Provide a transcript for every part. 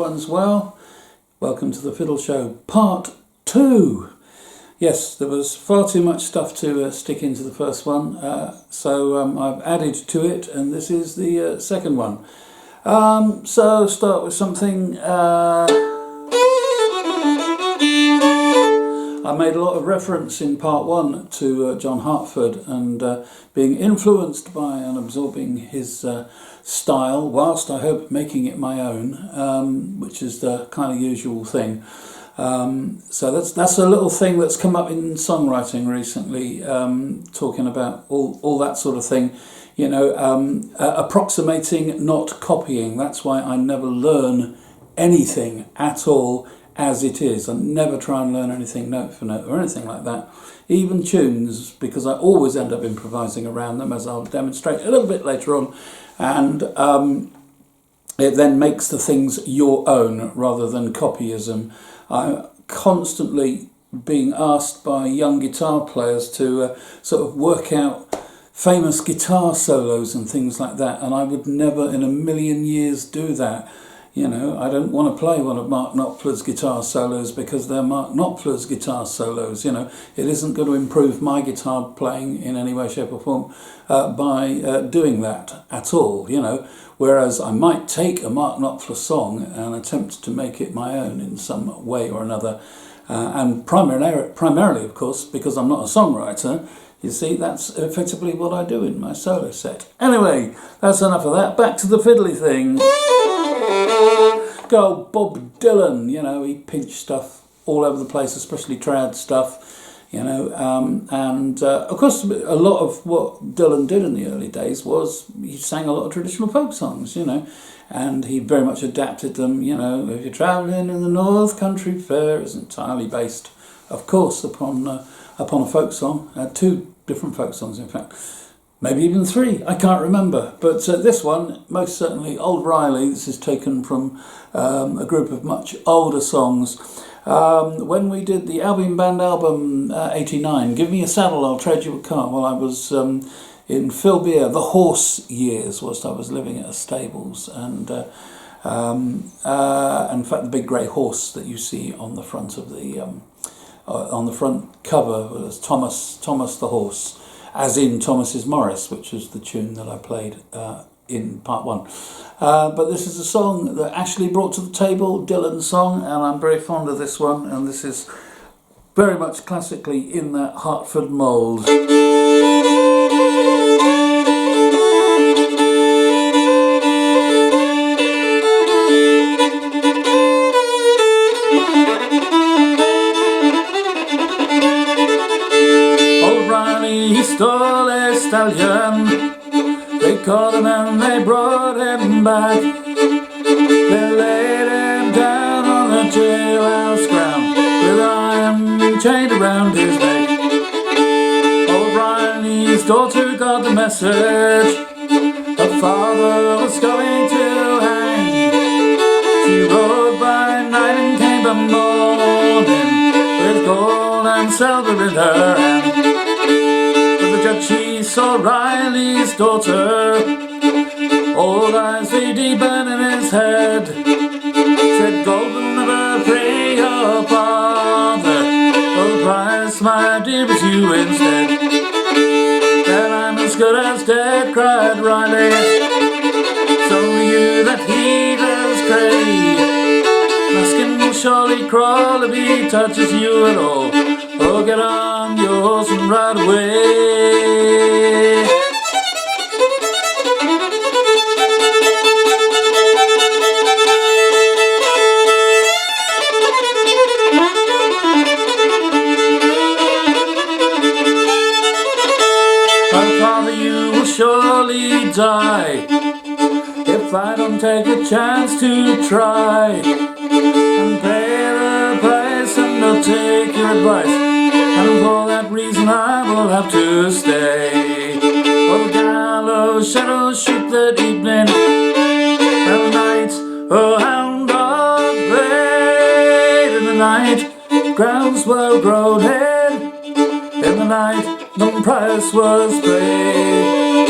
everyone's well. Welcome to the Fiddle Show, part 2. Yes, there was far too much stuff to stick into the first one, so I've added to it, and this is the second one. So start with something. I made a lot of reference in part 1 to John Hartford and being influenced by and absorbing his style, whilst I hope making it my own, which is the kind of usual thing. So that's a little thing that's come up in songwriting recently, talking about all that sort of thing. You know, approximating, not copying. That's why I never learn anything at all as it is. I never try and learn anything note for note or anything like that. Even tunes, because I always end up improvising around them, as I'll demonstrate a little bit later on. And it then makes the things your own rather than copyism. I'm constantly being asked by young guitar players to sort of work out famous guitar solos and things like that, and I would never in a million years do that. You know, I don't want to play one of Mark Knopfler's guitar solos because they're Mark Knopfler's guitar solos. You know, it isn't going to improve my guitar playing in any way, shape or form by doing that at all, you know. Whereas I might take a Mark Knopfler song and attempt to make it my own in some way or another. And primarily, of course, because I'm not a songwriter, you see, that's effectively what I do in my solo set. Anyway, that's enough of that. Back to the fiddly thing. Go Bob Dylan, you know, he pinched stuff all over the place, especially trad stuff, you know, and of course a lot of what Dylan did in the early days was he sang a lot of traditional folk songs, you know, and he very much adapted them. You know, if you're travelling in the North Country Fair is entirely based, of course, upon a folk song, 2 different folk songs in fact. Maybe even 3, I can't remember. But this one, most certainly Old Riley. This is taken from a group of much older songs. When we did the Albion Band album 89, Give Me a Saddle, I'll Trade You a Car, while I was in Phil Beer, the horse years, whilst I was living at a stables. And in fact, the big grey horse that you see on the front of the on the front cover was Thomas the Horse, as in Thomas's Morris, which was the tune that I played in part 1. But this is a song that Ashley brought to the table, Dylan's song, and I'm very fond of this one, and this is very much classically in that Hartford mould. He stole a stallion, they caught him and they brought him back. They laid him down on the jailhouse ground with an iron chain around his neck. Old Riley's daughter got the message, her father was going to hang. She rode by night and came by morning with gold and silver in her hand. The judge, she saw Riley's daughter, old eyes they deep burn in his head. Said, gold will never free your father, the price, my dear, is you instead. Then I'm as good as dead, cried Riley. It's only you that he does crave. My skin will surely crawl if he touches you at all. Oh, get on your horse and ride away. My father, you will surely die if I don't take a chance to try and pay the price and not take your advice. And for that reason I will have to stay. Oh, the gallows shadows shoot that evening, and the night, oh, hound dog played in the night. Grounds were groaning in the night, the price was paid.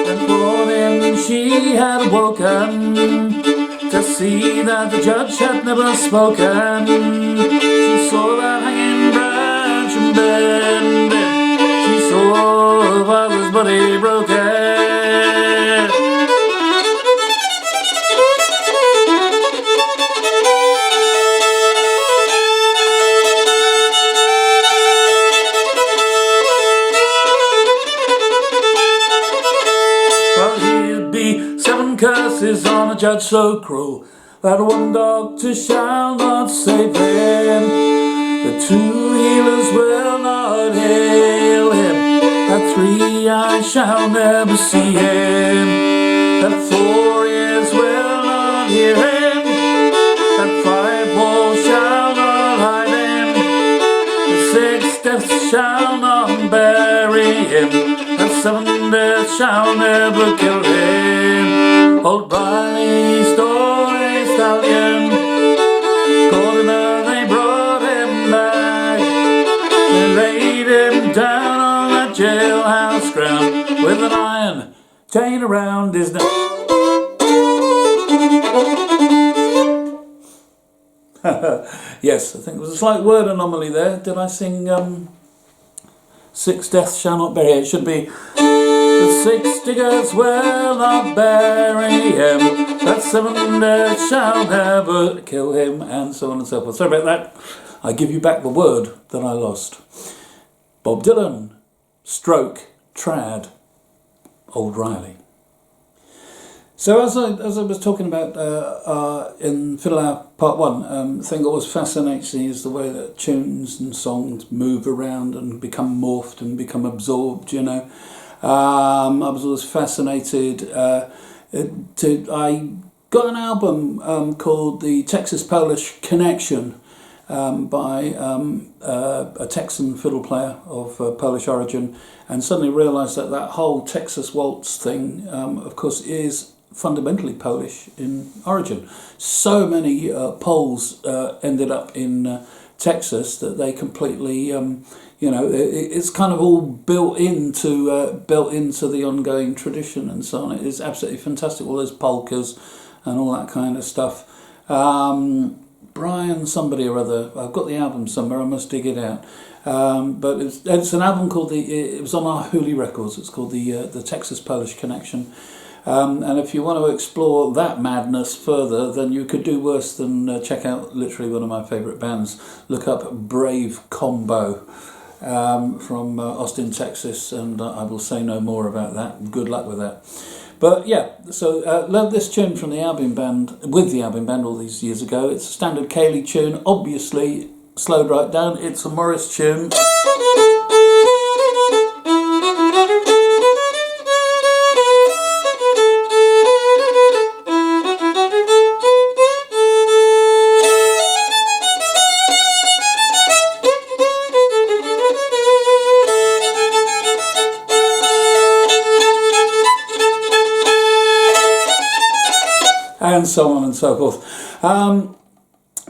And morning she had woken to see that the judge had never spoken. She saw that hanging branch and bending. She saw her father's body broken. Well, he'd be 7 curses on a judge so cruel that one doctor shall not save him, the 2 healers will not heal him, that 3 eyes shall never see him, that 4 ears will not hear him, that 5 walls shall not hide him, that 6 deaths shall not bury him, that 7 deaths shall never kill him. Old Barney Story Stallion called him and they brought him back. They laid him down on that jailhouse ground with an iron chain around his neck. Yes, I think there was a slight word anomaly there. Did I sing 6 deaths shall not bury? It should be the 6 diggers will not bury him, that 7 deaths shall never kill him, and so on and so forth. Sorry about that. I give you back the word that I lost. Bob Dylan, Stroke, Trad, Old Riley. So as I was talking about in Fiddle Hour Part 1, the thing that always fascinates me is the way that tunes and songs move around and become morphed and become absorbed, you know. I was always fascinated. I got an album called The Texas-Polish Connection by a Texan fiddle player of Polish origin, and suddenly realised that that whole Texas waltz thing, of course, is fundamentally Polish in origin. So many Poles ended up in Texas that they completely, it's kind of all built into the ongoing tradition and so on. It is absolutely fantastic. All those polkas and all that kind of stuff. Brian somebody or other. I've got the album somewhere. I must dig it out. But it's an album called it was on our Hooli Records. It's called the Texas-Polish Connection. And if you want to explore that madness further, then you could do worse than check out literally one of my favourite bands. Look up Brave Combo from Austin, Texas, and I will say no more about that. Good luck with that. But yeah, so love this tune from the Albion Band, with the Albion Band all these years ago. It's a standard Cayley tune, obviously slowed right down. It's a Morris tune. And so on and so forth.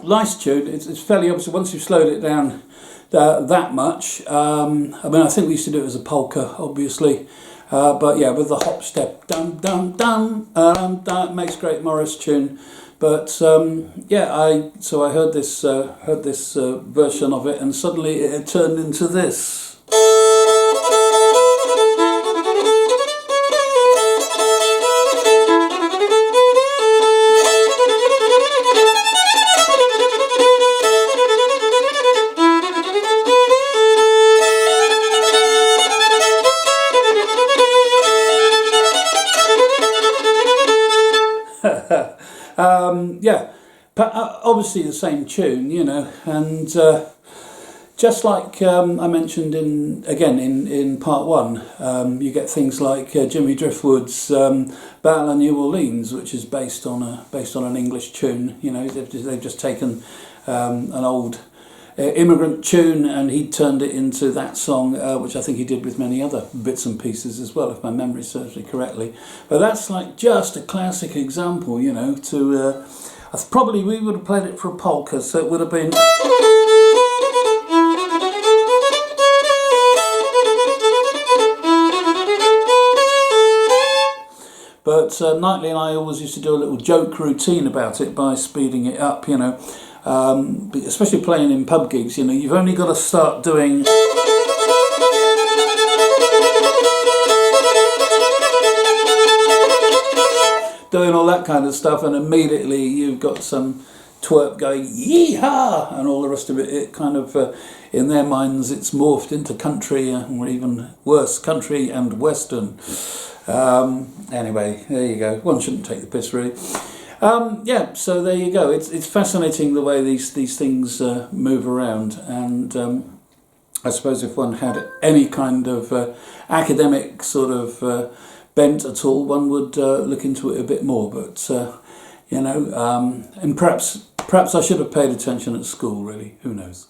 Nice tune. It's fairly obvious once you've slowed it down that much. I mean, I think we used to do it as a polka, obviously, but yeah, with the hop step, dum dum dum, it makes a great Morris tune. But yeah, I heard this version of it, and suddenly it turned into this. Yeah, but obviously the same tune, you know, and just like I mentioned in part 1, you get things like Jimmy Driftwood's Battle of New Orleans, which is based on an English tune. You know, they've just taken an old immigrant tune and he turned it into that song, which I think he did with many other bits and pieces as well, if my memory serves me correctly. But that's like just a classic example, you know. Probably we would have played it for a polka, so it would have been. But Knightley and I always used to do a little joke routine about it by speeding it up, you know. Especially playing in pub gigs, you know, you've only got to start doing all that kind of stuff, and immediately you've got some twerp going yee-haw and all the rest of it. It kind of in their minds it's morphed into country, or even worse, country and western. Anyway, there you go. One shouldn't take the piss, really. Yeah, so there you go. It's fascinating the way these things move around, and I suppose if one had any kind of academic sort of bent at all, one would look into it a bit more. But you know, and perhaps I should have paid attention at school. Really, who knows?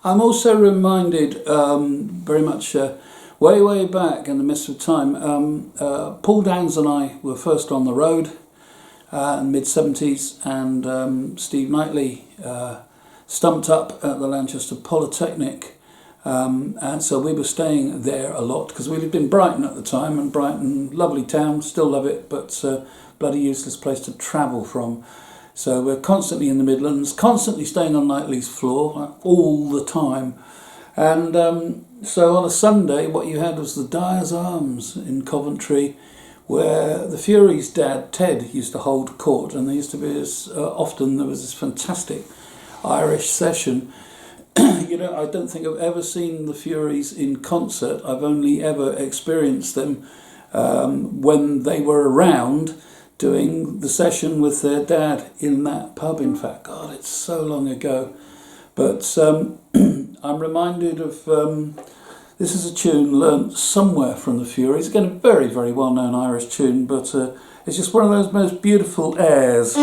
I'm also reminded very much. Way back in the midst of time, Paul Downs and I were first on the road in the mid-70s, and Steve Knightley stumped up at the Lanchester Polytechnic, and so we were staying there a lot because we lived in Brighton at the time, and Brighton, lovely town, still love it, but bloody useless place to travel from. So we're constantly in the Midlands, constantly staying on Knightley's floor all the time, and so on a Sunday, what you had was the Dyer's Arms in Coventry, where the Furies' dad, Ted, used to hold court, and there used to be this, often there was this fantastic Irish session. You know, I don't think I've ever seen the Furies in concert. I've only ever experienced them when they were around doing the session with their dad in that pub. In fact, God, it's so long ago. But I'm reminded of, this is a tune learnt somewhere from the Furies. Again, a very, very well-known Irish tune, but it's just one of those most beautiful airs.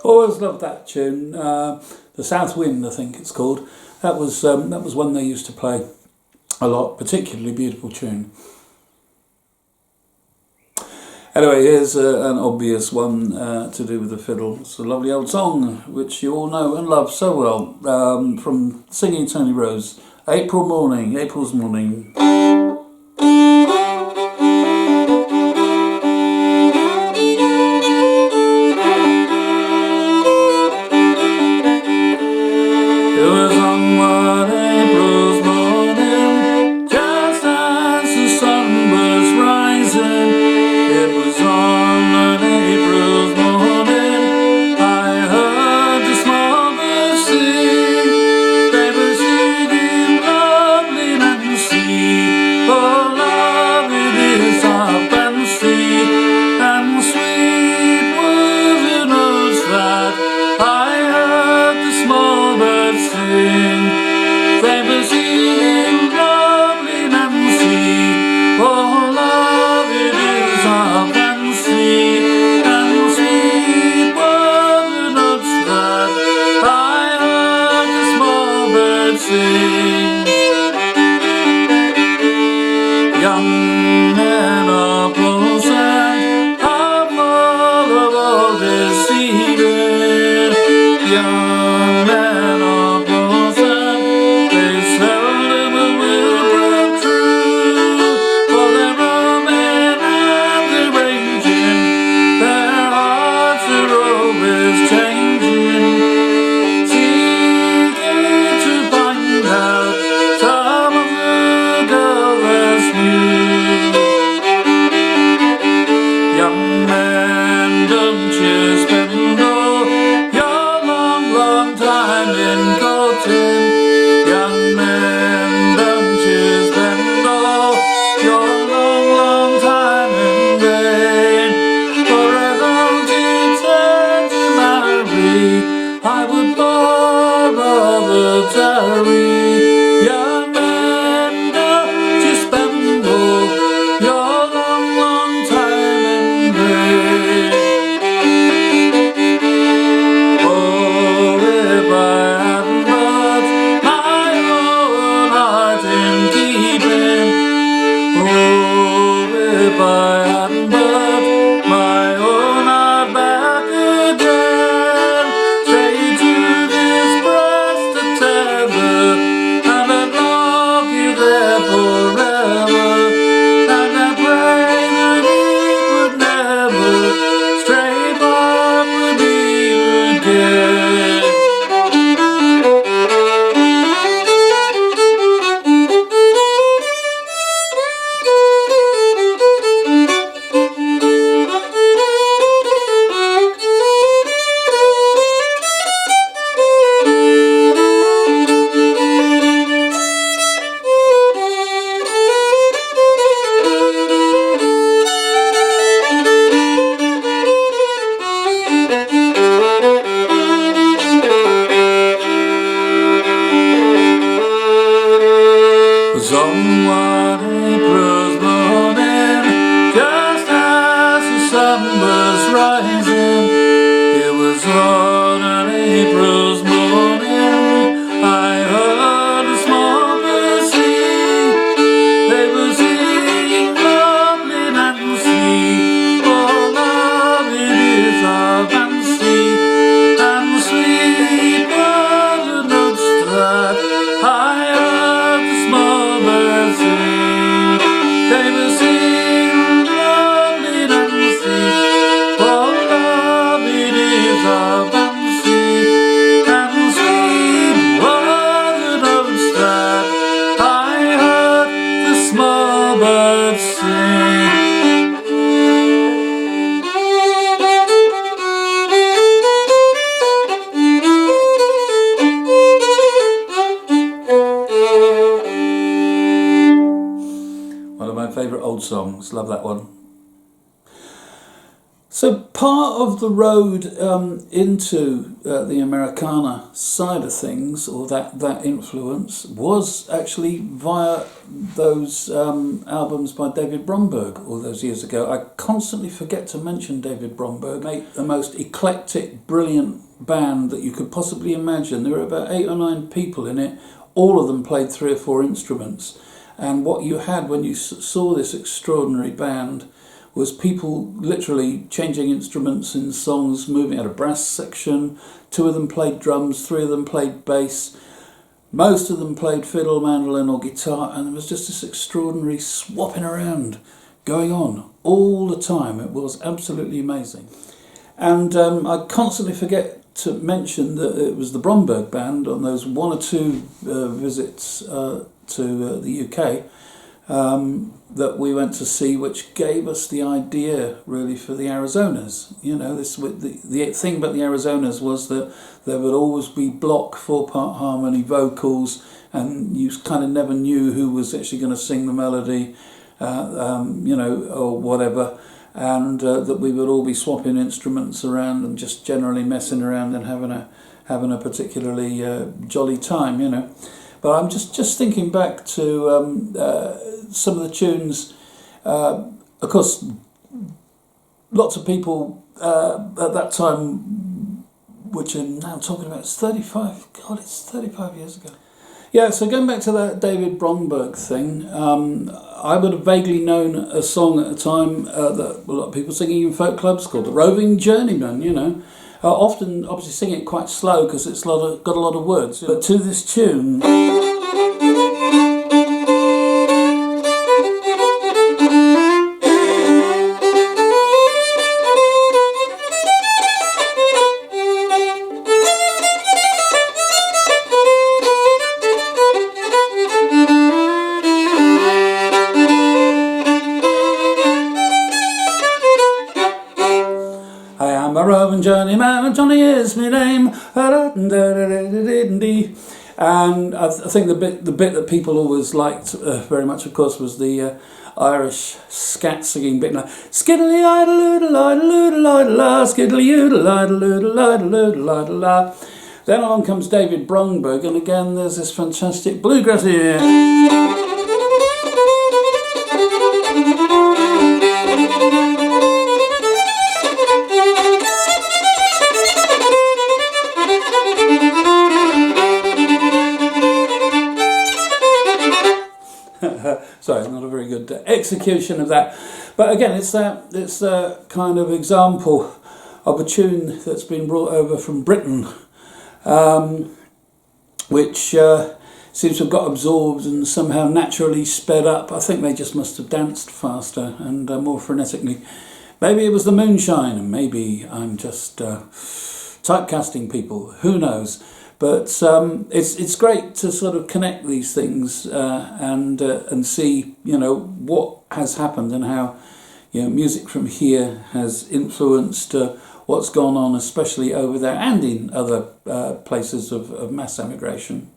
Always loved that tune. The South Wind, I think it's called. That was one they used to play a lot. Particularly beautiful tune. Anyway, here's an obvious one to do with the fiddle. It's a lovely old song which you all know and love so well, from Singing Tony Rose. April's Morning. words are we, young men, don't you spend all your long, long time in vain. Oh, if I hadn't but my own heart in keeping, oh, if I hadn't but my own heart back again, straight to this breast a tether, and I'd lock you there forever, and I pray that it would never stray back with me again. Someone April's morning, just as the sun was rising, it was on an April's morning, I heard a small bird sing. They were singing lovely Nancy, for love it is our fancy, and sweet were the notes that I heard the small birds sing. They were singing lovely Nancy, for love it is our fancy, and sweet were the notes that I heard the small birds sing. One of my favourite old songs, love that one. So part of the road into the Americana side of things, or that influence, was actually via those albums by David Bromberg all those years ago. I constantly forget to mention David Bromberg, made the most eclectic, brilliant band that you could possibly imagine. There were about 8 or 9 people in it. All of them played 3 or 4 instruments. And what you had when you saw this extraordinary band was people literally changing instruments in songs, moving at a brass section. 2 of them played drums, 3 of them played bass. Most of them played fiddle, mandolin or guitar, and there was just this extraordinary swapping around going on all the time. It was absolutely amazing. And I constantly forget to mention that it was the Bromberg band on those 1 or 2 visits to the UK that we went to see, which gave us the idea really for the Arizonas. You know, the thing about the Arizonas was that there would always be block 4-part harmony vocals, and you kind of never knew who was actually going to sing the melody, you know, or whatever, and that we would all be swapping instruments around and just generally messing around and having a particularly jolly time, you know. But I'm just thinking back to some of the tunes. Of course, lots of people at that time, which are now talking about, it's 35 years ago. Yeah, so going back to that David Bromberg thing, I would have vaguely known a song at the time that a lot of people singing in folk clubs called The Roving Journeyman, you know. Often, obviously, sing it quite slow because it's got a lot of words. But to this tune... I'm a roving journeyman, and Johnny is my name. And I think the bit that people always liked very much, of course, was the Irish scat singing bit, like skiddly idle oodle idle oodle idle la, skiddly oodle idle oodle idle oodle idle la. Then along comes David Bromberg, and again there's this fantastic bluegrass here. Sorry, not a very good execution of that. But again, it's a kind of example of a tune that's been brought over from Britain, which seems to have got absorbed and somehow naturally sped up. I think they just must have danced faster and more frenetically. Maybe it was the moonshine, and maybe I'm just typecasting people. Who knows? But it's great to sort of connect these things and see, you know, what has happened and how, you know, music from here has influenced what's gone on, especially over there and in other places of mass emigration.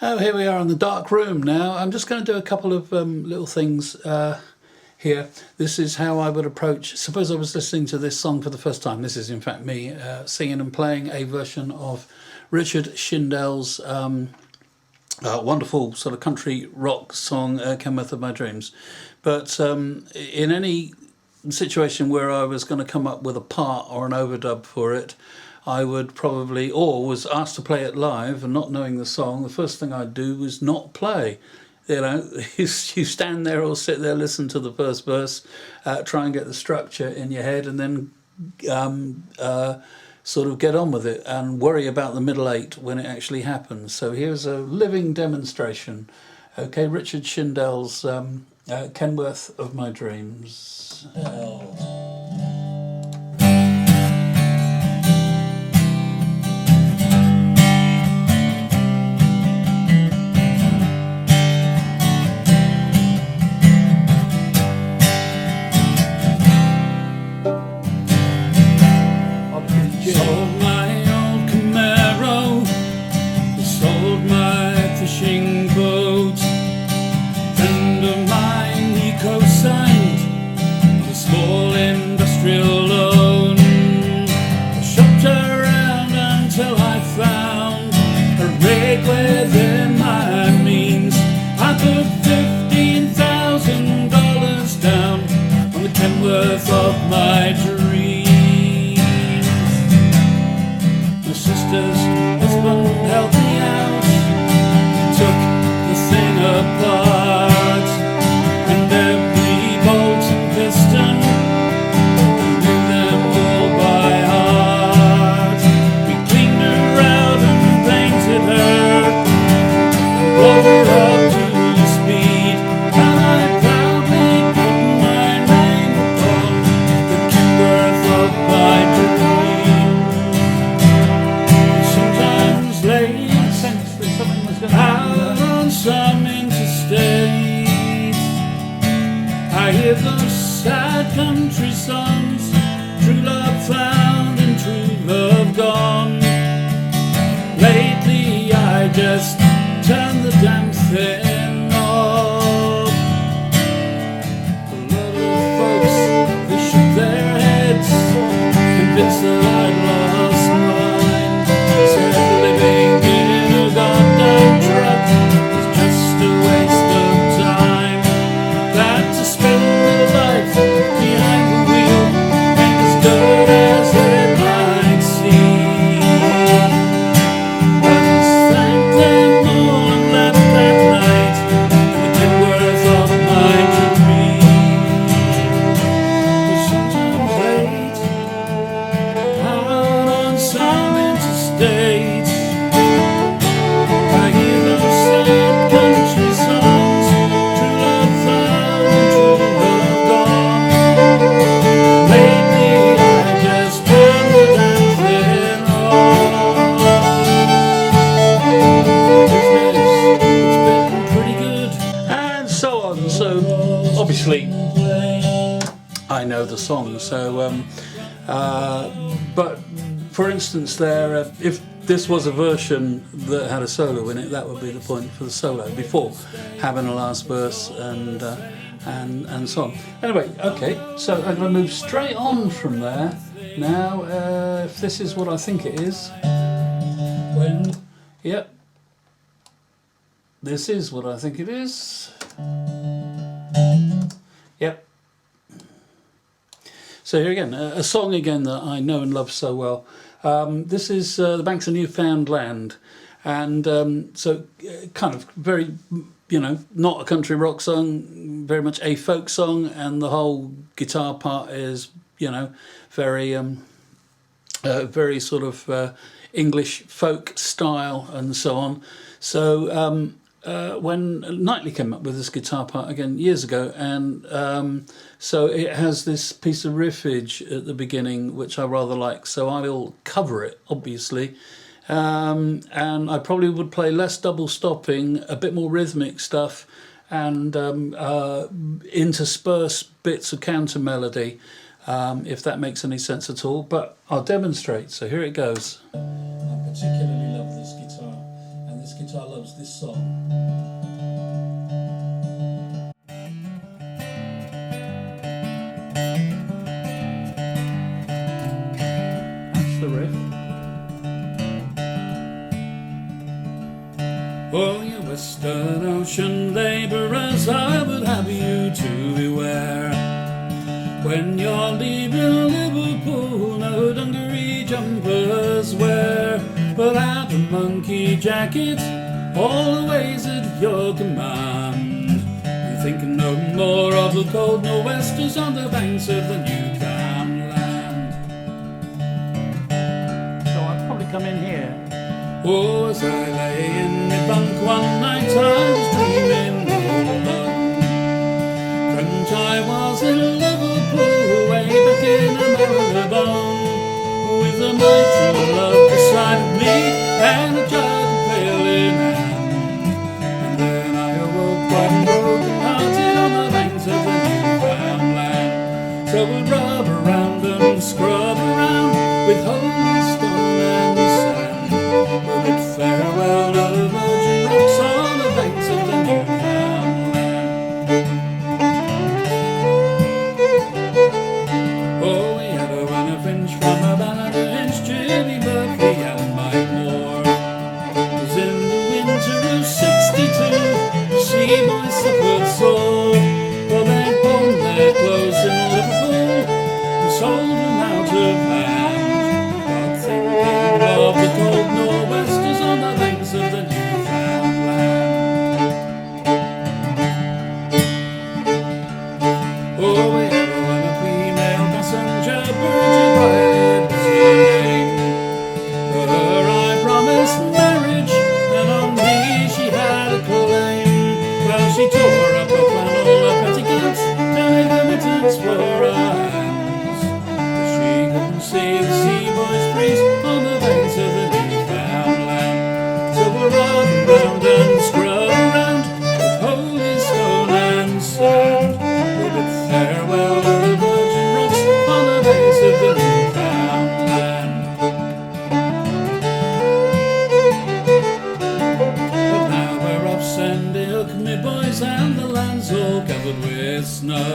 Oh, here we are in the dark room now. I'm just going to do a couple of little things here. This is how I would approach. Suppose I was listening to this song for the first time. This is in fact me singing and playing a version of Richard Shindell's wonderful sort of country rock song, Kenworth of My Dreams. But in any situation where I was going to come up with a part or an overdub for it, I would probably, or was asked to play it live and not knowing the song, the first thing I'd do was not play. You know, you stand there or sit there, listen to the first verse, try and get the structure in your head, and then sort of get on with it and worry about the middle eight when it actually happens. So here's a living demonstration. Okay, Richard Shindell's Kenworth of My Dreams. Sold my old Camaro, sold my fishing boat. Friend of mine, he co-signed a small industrial loan. I shopped around until I found a rig within my means. I put $15,000 down on the Kenworth of my dreams. Husband helped me out, took the thing apart, and every bolt and piston, knew them all by heart. We cleaned her out and painted her, and brought her up to speed, and I proudly put my name upon the Kenworth of my dreams. Out on some interstate, I hear those sad country songs, true love found and true love gone. Lately I just turn the damn thing off. A lot of folks, they shook their heads, convinced that I'd lost mine. Said living in a goddamn truck is just a waste of time. That to spend their life behind the wheel ain't as good as it might seem. I just thanked them all and left that night in the Kenworth of my dreams. But sometimes late, out on some interstate, I hear those sad country songs, true love found and true love gone. Lately I just turned the damn thing on. Business, it's been pretty good. And so on. So obviously I know the song, so but for instance there, if this was a version that had a solo in it, that would be the point for the solo before having a last verse and so on. Anyway, okay, so I'm going to move straight on from there now. If this is what I think it is. wind. Yep. This is what I think it is. Yep. So here again, a song again that I know and love so well. This is The Banks of Newfoundland. And so kind of very, you know, not a country rock song, very much a folk song. And the whole guitar part is, you know, very, very sort of English folk style and so on. So when Knightley came up with this guitar part again years ago, and so it has this piece of riffage at the beginning which I rather like, so I will cover it obviously, and I probably would play less double stopping, a bit more rhythmic stuff, and intersperse bits of counter melody, if that makes any sense at all, but I'll demonstrate. So here it goes. I particularly love this guitar, and this guitar loves this song. That's the riff. Oh, you Western Ocean labourers, I would have you to beware. When you're leaving Liverpool, no dungaree jumpers wear, but have a monkey jacket always at your command, and think no more of the cold nor'westers on the banks of the Newfoundland. So I'll probably come in here. Oh, as I lay in my bunk one night, I was dreaming all alone. French I was in Liverpool, way back in Marylebone, with my true love beside of me, and a jug of pale in hand. And then I awoke quite broken-hearted on the banks of the Newfoundland. So we'll rub around and scrub around with holy stone and sand. We'll bid farewell to the virgin rocks on the banks of the Newfoundland. Oh, we had a run of inch from a ballad of inch, Jimmy Murphy and Mike Moore. 'Twas in the winter of '62, sea boys suffered sore, for they'd pawned their clothes in Liverpool and sold them out of hand. But thinking of the cold nor'westers on the banks of the Newfoundland. Oh, we had a run of female passenger, Bridget Riley was her name. For her I promised marriage, and on me she had a claim. Well, she tore up her flannel, her petticoats, and her mittens for her hands, but she couldn't see the sea boys breeze on the banks of the Newfoundland. So we'll rub around and scrub around with holy stone and sand. We'll bid farewell to the virgin rocks on the banks of the Newfoundland. But now we're off Sandy Hook, me boys, and the land's all covered with snow.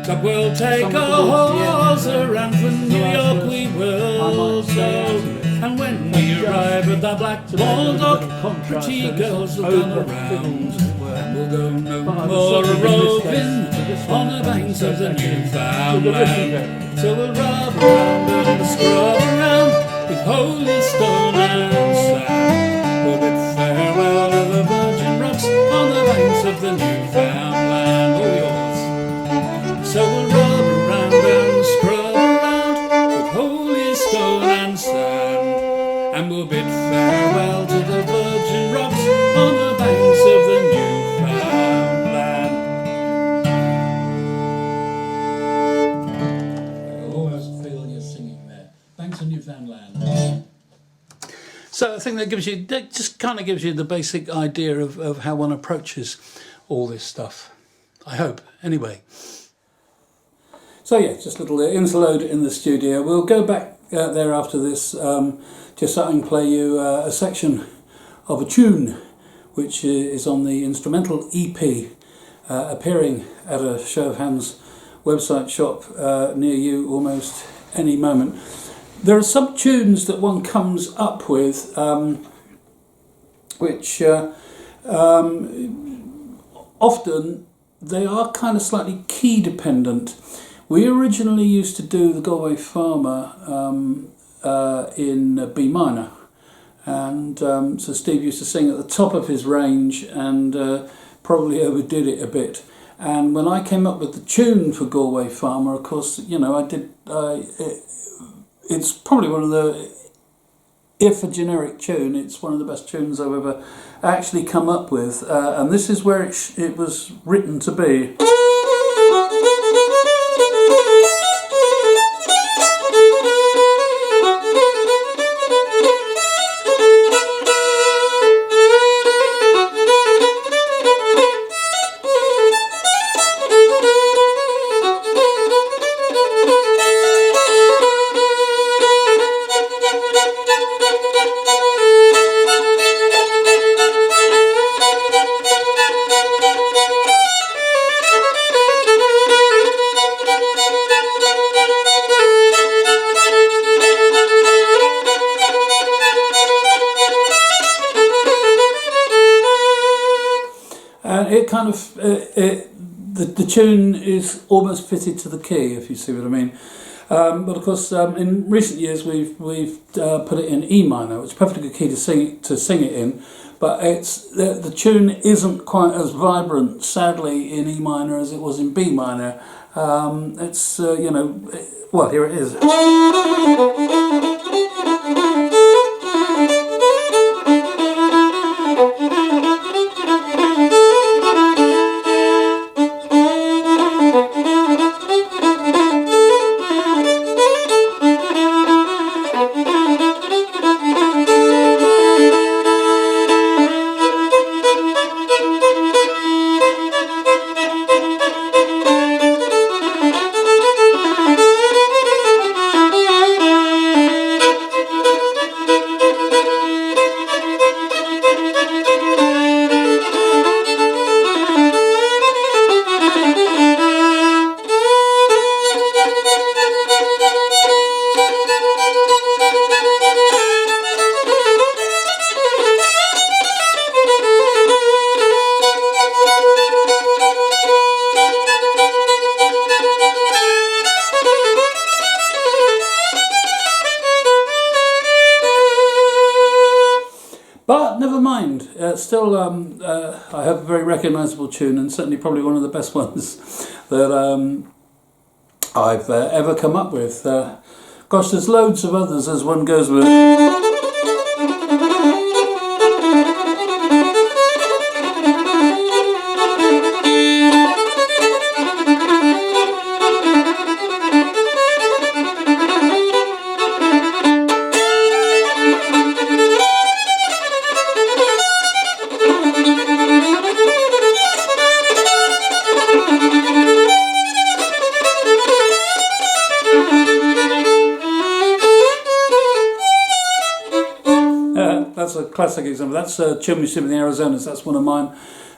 But we'll take our hawse around for New York, we will so. And when we arrive at the Black Walnut, pretty girls will come around, and we'll go no more a-roving on the banks of the Newfoundland. So we'll rub around and scrub around with holy stone and sand. We'll bid farewell to the virgin rocks on the banks of the Newfoundland. All yours. So we'll rub around and scrub around with holy stone and sand, and we'll bid farewell to the virgin rocks on the banks of the Newfoundland. I almost feel you're singing there. Banks of Newfoundland. So I think that just kind of gives you the basic idea of how one approaches all this stuff. I hope, anyway. So yeah, just a little interlude in the studio. We'll go back there after this, just so I can play you a section of a tune which is on the instrumental EP, appearing at a show of hands website shop near you almost any moment. there are some tunes that one comes up with which often they are kind of slightly key dependent. We originally used to do the Galway Farmer in B minor, and so Steve used to sing at the top of his range and probably overdid it a bit. And when I came up with the tune for Galway Farmer, of course, you know, it's probably one of the, if a generic tune, it's one of the best tunes I've ever actually come up with, and this is where it was written to be. And it kind of, the tune is almost fitted to the key, if you see what I mean. But of course, in recent years, we've put it in E minor, which is a perfectly good key to sing it in. But the tune isn't quite as vibrant, sadly, in E minor as it was in B minor. It's you know, well, here it is. But never mind, still I have a very recognisable tune, and certainly probably one of the best ones that I've ever come up with. Gosh, there's loads of others as one goes with. That's a classic example. That's Chimney Sweep in the Arizonas. That's one of mine.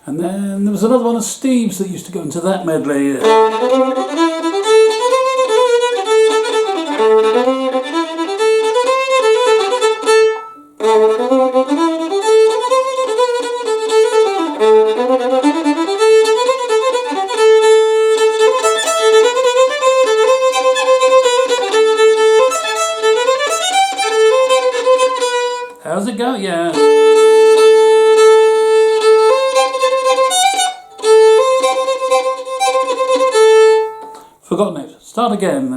And then there was another one of Steve's that used to go into that medley. How's it go? Yeah. Forgotten it. Start again.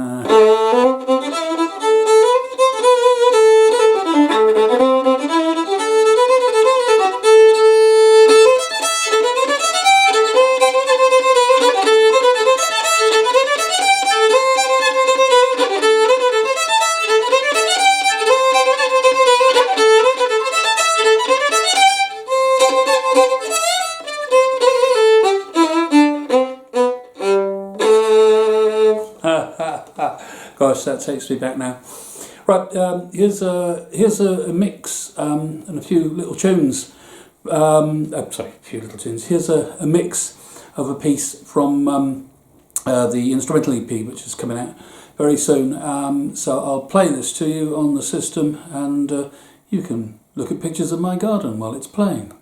Gosh, that takes me back now. Right, here's a mix and a few little tunes. Sorry, a few little tunes. Here's a mix of a piece from the instrumental EP, which is coming out very soon. So I'll play this to you on the system, and you can look at pictures of my garden while it's playing.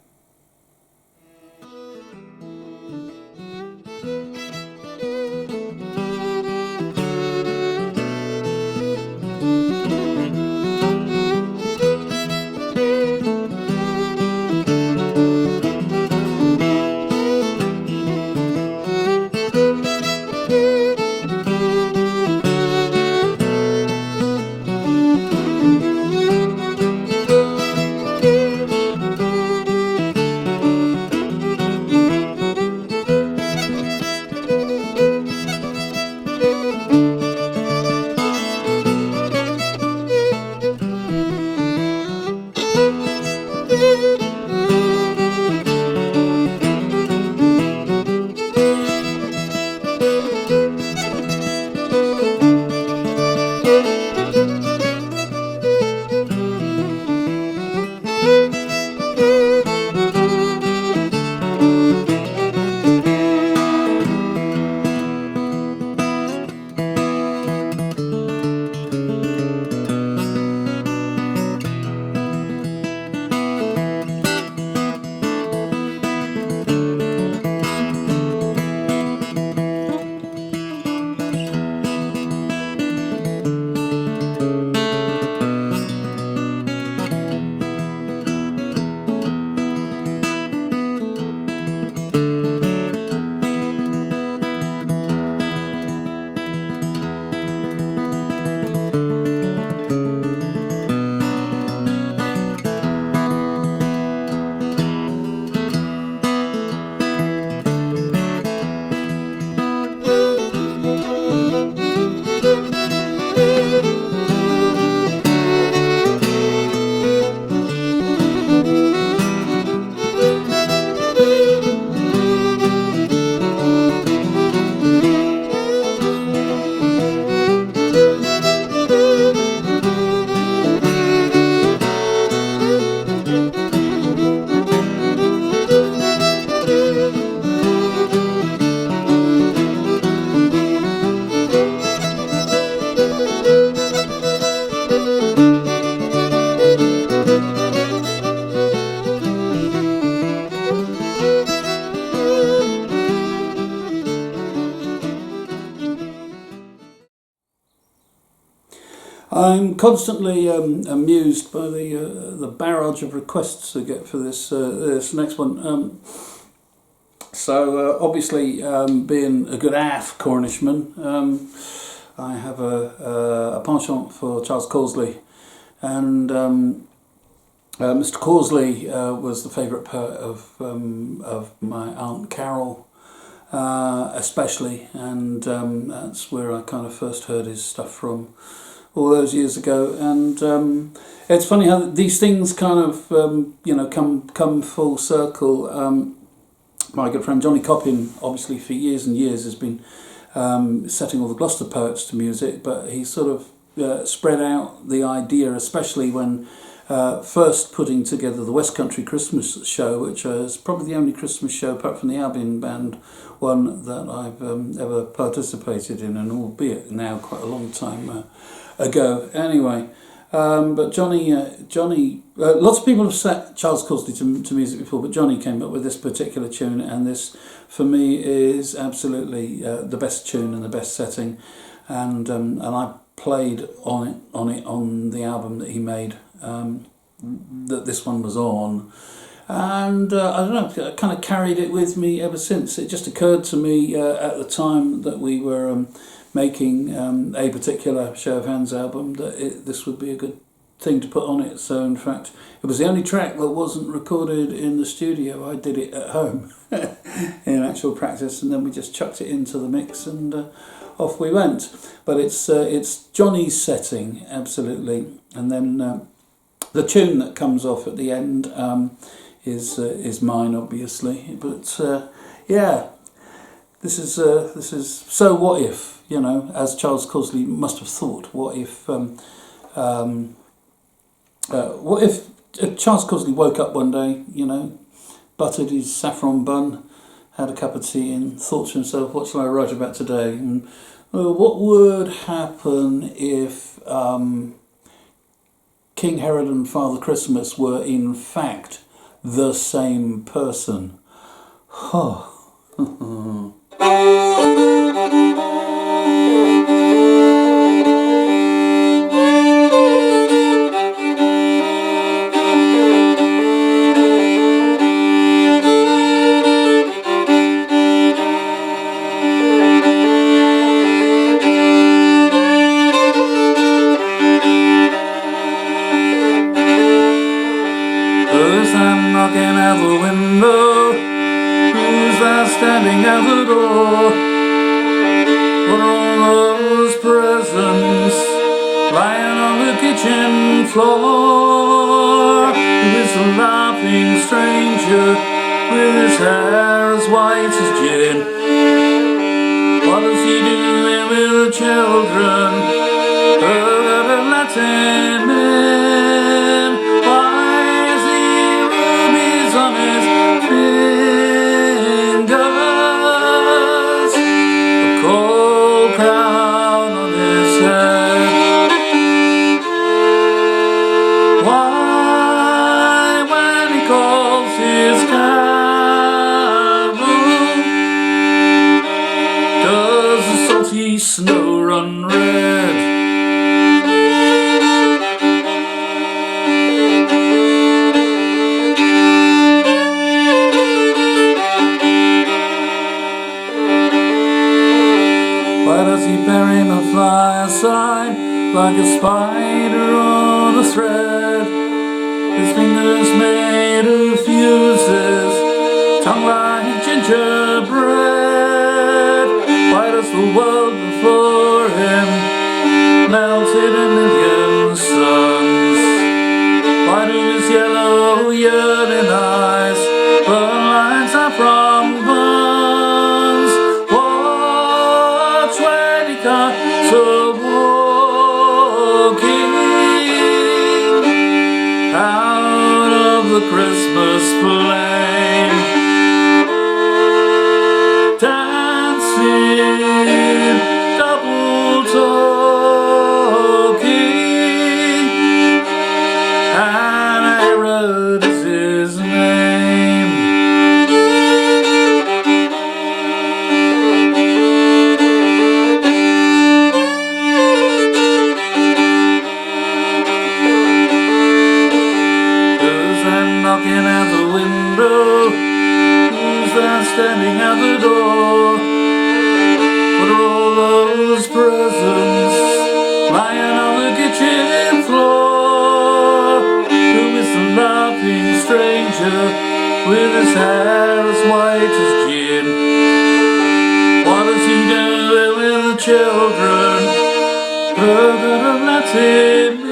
I'm constantly amused by the barrage of requests I get for this next one. So obviously, being a good AF Cornishman, I have a penchant for Charles Causley, and Mr. Causley was the favourite poet of my Aunt Carol, especially, and that's where I kind of first heard his stuff from, all those years ago. And it's funny how these things kind of come full circle. My good friend Johnny Coppin, obviously for years and years, has been setting all the Gloucester poets to music, but he sort of spread out the idea, especially when first putting together the West Country Christmas show, which is probably the only Christmas show, apart from the Albion Band one, that I've ever participated in, and albeit now quite a long time ago. Anyway, but Johnny, lots of people have set Charles Causley to music before, but Johnny came up with this particular tune, and this, for me, is absolutely the best tune and the best setting, and I played on the album that he made, that this one was on, and I don't know, I kind of carried it with me ever since. It just occurred to me at the time that we were making a particular Show of Hands album that this would be a good thing to put on it. So in fact, it was the only track that wasn't recorded in the studio. I did it at home in actual practice, and then we just chucked it into the mix, and off we went. But it's Johnny's setting, absolutely, and then the tune that comes off at the end is mine, obviously. But yeah, this is so. What if, as Charles Causley must have thought? What if Charles Causley woke up one day, buttered his saffron bun, had a cup of tea, and thought to himself, "What shall I write about today?" And What would happen if King Herod and Father Christmas were in fact the same person? Huh. Who's that knocking at the window? Who's that standing at the door? What are all those presents lying on the kitchen floor? Who is the laughing stranger with his hair as white as gin? What is he doing with the children? Let him in. Why is he rubies on his fingers? A gold crown on his head. Why, when he calls his carol, does the salty snow run red? Why does he bury my fireside like a spider on a thread? His fingers made of fuses, tongue like gingerbread. Why does the world before him melt in a million suns? Why do his yellow yearning eyes burn like saffron buns? Watch when he comes walking out of the Christmas flame, dancing, double talking, and Herod is his name. Who's that knocking at the window? Who's that standing at the door? What are all those presents lying on the kitchen floor? Who is the laughing stranger with his hair as white as gin? What does he do with the children? Let him in.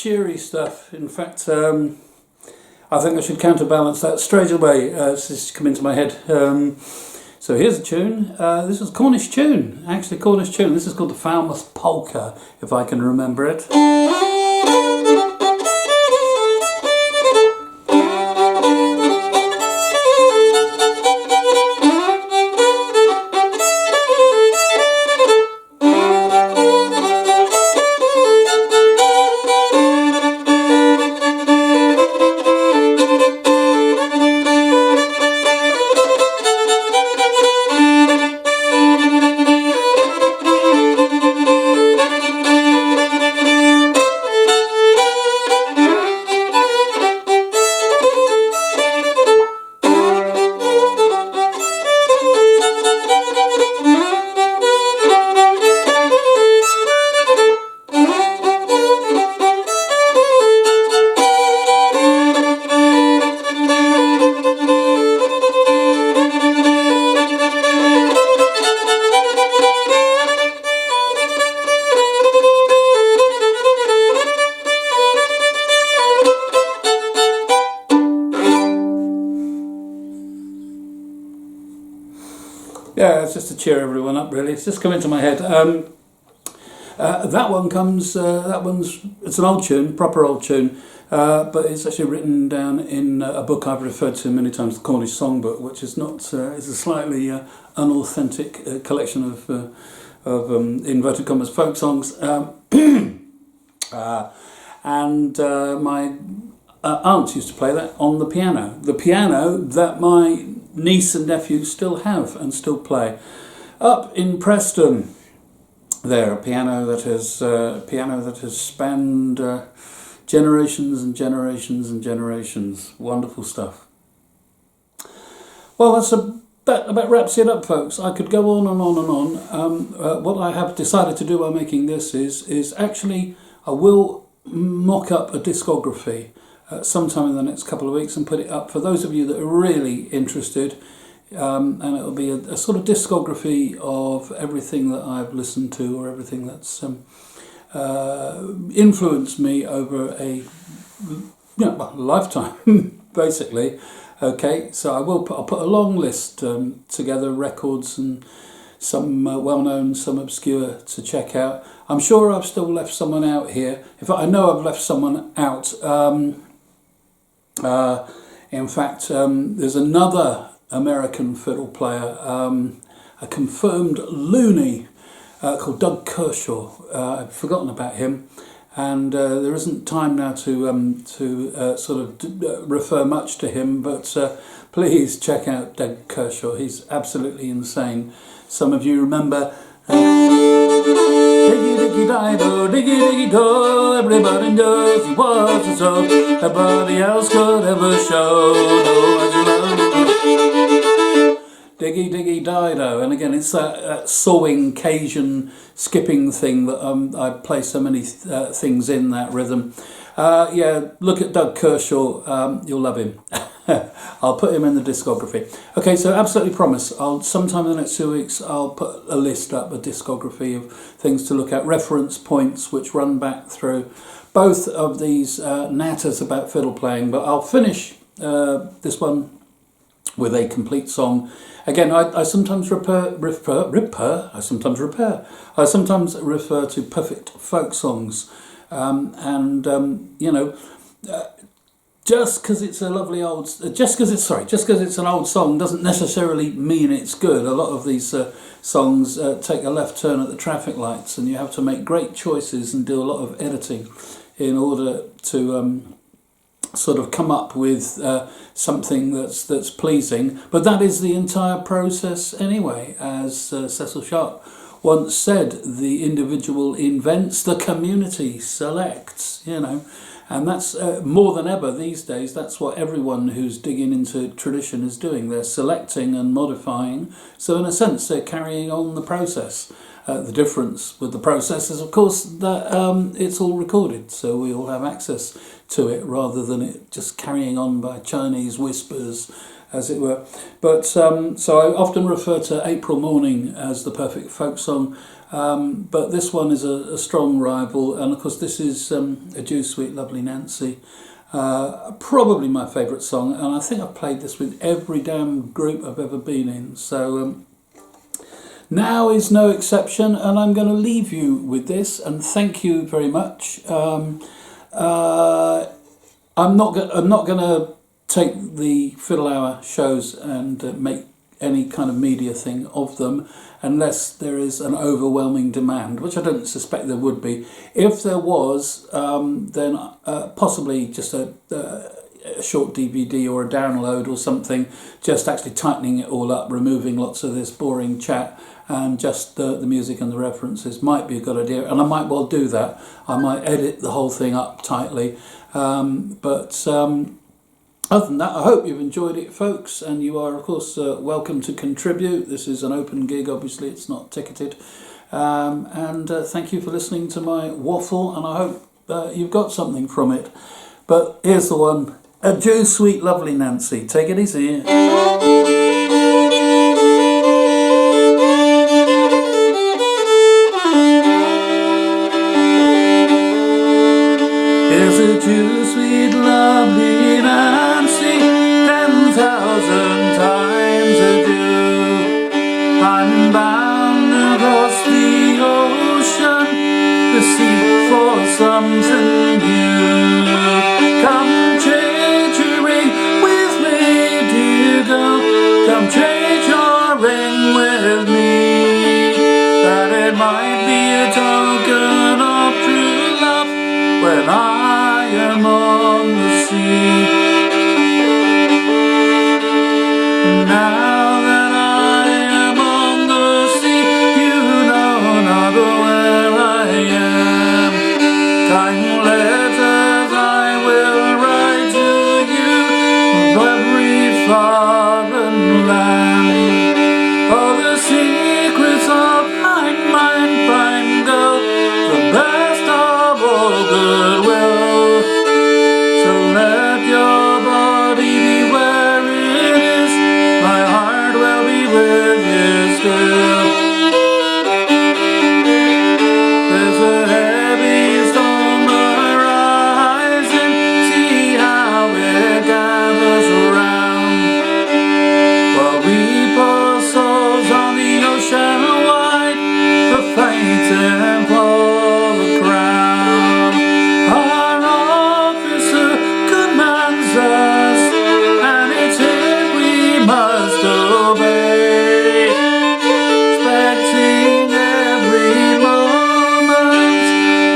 cheery stuff. In fact, I think I should counterbalance that straight away. It's just come into my head. So here's a tune. This is a Cornish tune, actually Cornish tune. This is called the Falmouth Polka, if I can remember it. Yeah, it's just to cheer everyone up, really. It's just come into my head. That one comes. It's an old tune, proper old tune, but it's actually written down in a book I've referred to many times, the Cornish Songbook, which is not. It's a slightly unauthentic collection of inverted commas folk songs, and my aunt used to play that on the piano. The piano that my niece and nephew still have and still play up in Preston. There, a piano that has spanned generations and generations and generations. Wonderful stuff. Well, that about wraps it up, folks. I could go on and on and on. What I have decided to do by making this is actually I will mock up a discography sometime in the next couple of weeks and put it up for those of you that are really interested, and it'll be a sort of discography of everything that I've listened to or everything that's influenced me over a lifetime, basically. Okay, so I'll put a long list together, records and some well-known, some obscure to check out. I'm sure I've still left someone out here. In fact, I know I've left someone out. In fact, there's another American fiddle player, a confirmed loony, called Doug Kershaw. I've forgotten about him, and there isn't time now to sort of refer much to him, but please check out Doug Kershaw. He's absolutely insane. Some of you remember diggy diggy dido, diggy diggy do, everybody knows he was a soul, nobody else could ever show no diggy diggy dido. And again, it's that sawing Cajun skipping thing that I play so many things in that rhythm. Yeah, look at Doug Kershaw, you'll love him. I'll put him in the discography. Okay, so absolutely promise, sometime in the next 2 weeks I'll put a list up, a discography of things to look at, reference points which run back through both of these natters about fiddle playing, but I'll finish this one with a complete song. Again, I sometimes refer to perfect folk songs, just because it's an old song doesn't necessarily mean it's good. A lot of these songs take a left turn at the traffic lights, and you have to make great choices and do a lot of editing in order to sort of come up with something that's pleasing. But that is the entire process anyway. As Cecil Sharp once said, the individual invents, the community selects, And that's more than ever these days. That's what everyone who's digging into tradition is doing. They're selecting and modifying. So in a sense, they're carrying on the process. The difference with the process is, of course, that it's all recorded. So we all have access to it rather than it just carrying on by Chinese whispers as it were. But so I often refer to April Morning as the perfect folk song. But this one is a strong rival, and of course this is Adieu Sweet Lovely Nancy, probably my favourite song, and I think I've played this with every damn group I've ever been in, so now is no exception, and I'm going to leave you with this, and thank you very much. I'm not going to take the Fiddle Hour shows and make any kind of media thing of them unless there is an overwhelming demand, which I don't suspect there would be. If there was, then possibly just a short DVD or a download or something, just actually tightening it all up, removing lots of this boring chat, and just the music and the references might be a good idea, and I might well do that. I might edit the whole thing up tightly, but other than that, I hope you've enjoyed it, folks, and you are, of course, welcome to contribute. This is an open gig, obviously, it's not ticketed. And thank you for listening to my waffle, and I hope you've got something from it. But here's the one. Adieu, sweet, lovely Nancy. Take it easy. Here's adieu, sweet, lovely Nancy, 10,000 times adieu. I'm bound across the ocean to seek for something new. Come trade your ring with me, dear girl. Come trade your ring with me, that it might be a token of true love when I am on the sea. Now that I am on the sea, you know not where I am. Kind letters I will write to you from every foreign land. All the secrets of my mind, fine girl, the best of all goodwill. So let your body be where it is, my heart will be with you still. There's a heavy storm arising, see how it gathers around. While we poor souls on the ocean wide are fighting for the crown. Our officer commands us, and it's him we must obey, expecting every moment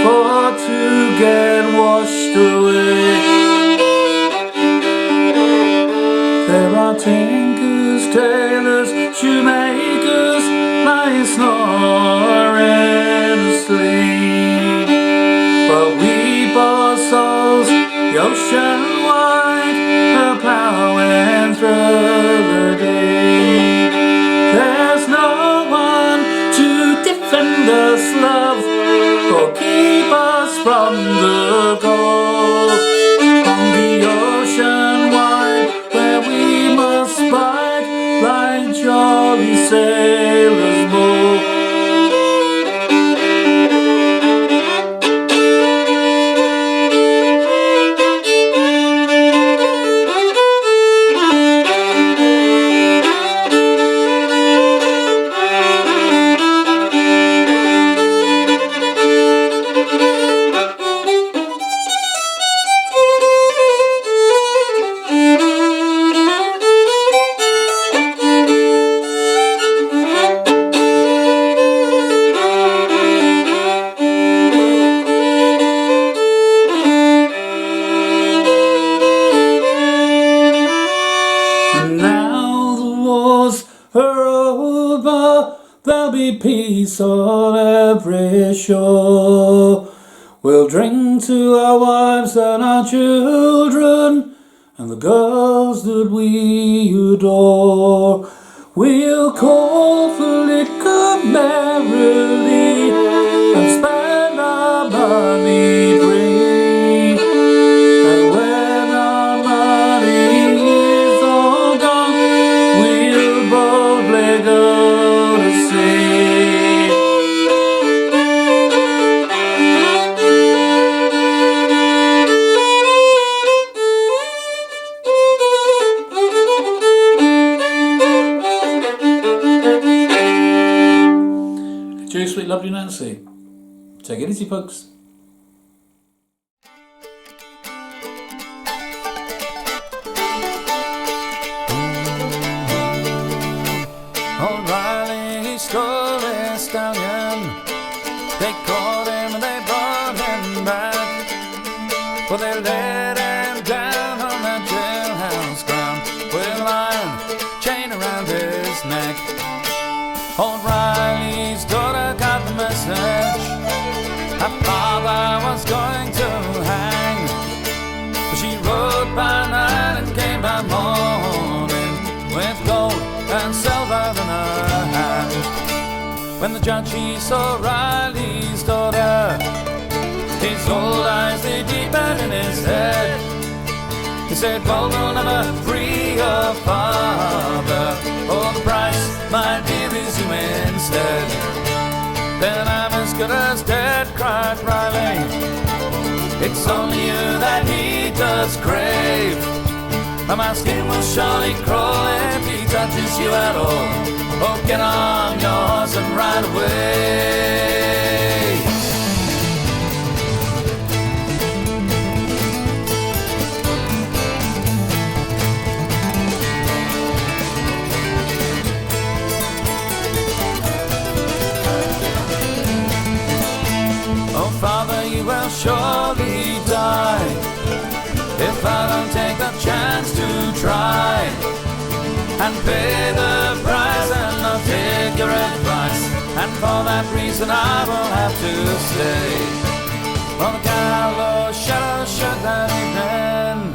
for to get washed away. There are tinkers, tailors, shoemakers lie snoring asleep, but we poor souls, the ocean wide, are plowing through the deep. There's no one to defend us, love, or keep us from the cold. On the ocean wide, where we must bide, like jolly sailors bold. Now the wars are over, there'll be peace on every shore. We'll drink to our wives and our children, and the girls that we adore. We'll call for liquor merrily and spend our money free. And when our money is all gone, Cheers, sweet lovely Nancy. Take it easy, folks. O'Reilly stole his stallion. They caught him and they brought him back, but they let him down on that jailhouse ground with an iron chain around his neck. O'Reilly's daughter got the message. Her father was going to hang, but she rode by night and came by morning with gold and silver in her hand. When the judge he saw Riley's daughter, his old eyes they deepened in his head. He said, gold will never free your father, oh, the price, my dear, is you instead. Then I'm as good as dead, cried Riley. It's only you that he does crave. My skin will surely crawl if he touches you at all. Oh, get on your horse and ride away. Oh, Father, you will surely die if I don't take the chance to try and pay the price and not take your advice. And for that reason I will have to stay on the gallows shadow shut that evening.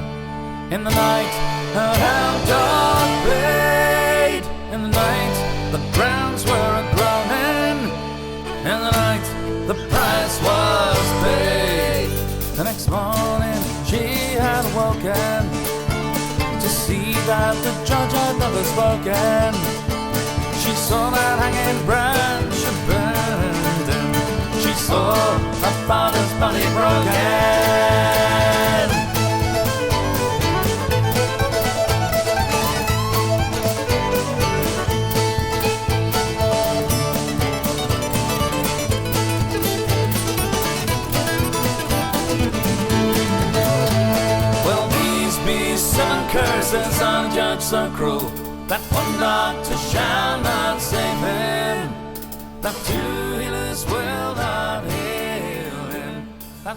In the night a hound dog played. In the night the grounds were a-groaning. In the night the price was paid. The next morning she had awoken to see that the judge had never spoken. She saw that hanging branch abandoned. She saw her father's body broken. Seven curses on a judge so cruel, that one doctor shall not save him, that two healers will not heal him, that